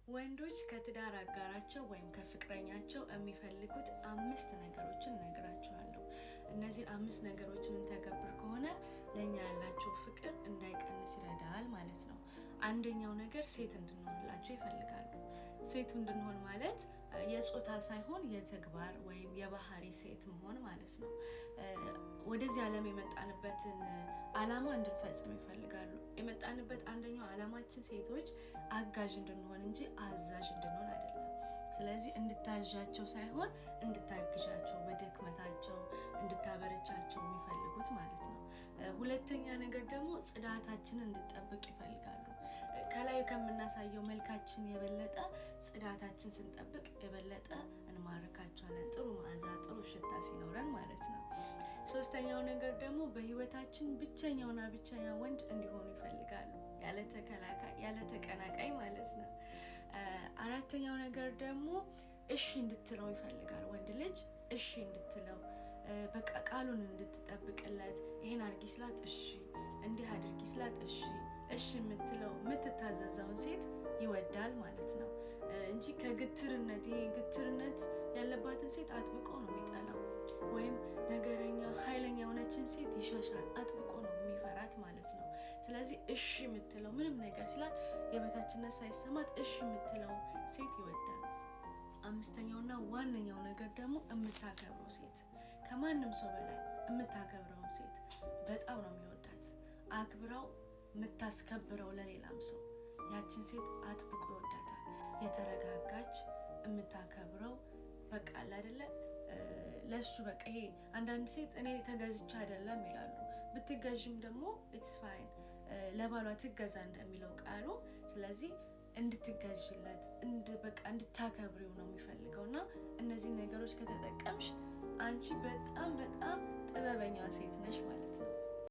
ወንዶች ከትዳር አጋራቸው ወይም ከፍቅረኛቸው የሚፈልጉት 5 ነገሮችን እነግራቸዋለሁ። እነዚህ 5 ነገሮችን እንተገብር ከሆነ ለኛ ያላቸው ፍቅር እንዳይቀንስ ይረዳል ማለት ነው። አንደኛው ነገር ሴት እንድንሆንላቸው ይፈልጋሉ። ሴት እንድንሆን ማለት የጾታ ሳይሆን የተግባር ወይም የባህሪ ሴት መሆን ማለት ነው። ወደዚህ ዓለም የመጣንበትን ዓላማ እንድንፈጽም ይፈልጋሉ። የመጣንበት አንደኛው ዓላማችን ሴቶች አጋዥ እንድንሆን እንጂ አዛዥ እንድንሆን አይደለም። ስለዚህ እንድታዣቸው ሳይሆን እንድታግዣቸው፣ በድክመታቸው እንድታበረቻቸው የሚፈልጉት ማለት ነው። ሁለተኛ ነገር ደግሞ ጽዳታችንን እንድጠብቅ ይፈልጋሉ። ከላይ ከምናሳየው መልካችን የበለጠ ጽዳታችን ስንጠብቅ የበለጠ እንማርካቸዋለን። ጥሩ መዓዛ፣ ጥሩ ሽታ ሲኖረን ማለት ነው። ሶስተኛው ነገር ደግሞ በህይወታችን ብቸኛውና ብቸኛ ወንድ እንዲሆኑ ይፈልጋሉ። ያለ ተከላካይ፣ ያለ ተቀናቃይ ማለት ነው። አራተኛው ነገር ደግሞ እሺ እንድትለው ይፈልጋል። ወንድ ልጅ እሺ እንድትለው፣ በቃ ቃሉን እንድትጠብቅለት፣ ይሄን አድርጊ ስላት እሺ፣ እንዲህ አድርጊ ስላት እሺ የምትለው የምትታዘዘውን ሴት ይወዳል ማለት ነው እንጂ ከግትርነት፣ ይሄ ግትርነት ያለባትን ሴት አጥብቆ ነው የሚጠላው። ወይም ነገረኛ፣ ኃይለኛ የሆነችን ሴት ይሸሻል፣ አጥብቆ ነው የሚፈራት ማለት ነው። ስለዚህ እሺ የምትለው ምንም ነገር ሲላት የበታችነት ሳይሰማት እሺ የምትለው ሴት ይወዳል። አምስተኛውና ዋነኛው ነገር ደግሞ የምታከብረው ሴት፣ ከማንም ሰው በላይ የምታከብረውን ሴት በጣም ነው የሚወዳት። አክብራው የምታስከብረው ለሌላም ሰው ያችን ሴት አጥብቆ ይወዳታል። የተረጋጋች የምታከብረው በቃ አይደለ ለሱ በቃ ይሄ አንዳንድ ሴት እኔ ተገዝቻ አይደለም ይላሉ። ብትገዥም ደግሞ ኢትስ ፋይን ለባሏ ትገዛ እንደሚለው ቃሉ። ስለዚህ እንድትገዥለት በቃ እንድታከብሪው ነው የሚፈልገውና እነዚህ ነገሮች ከተጠቀምሽ አንቺ በጣም በጣም ጥበበኛ ሴት ነሽ ማለት ነው።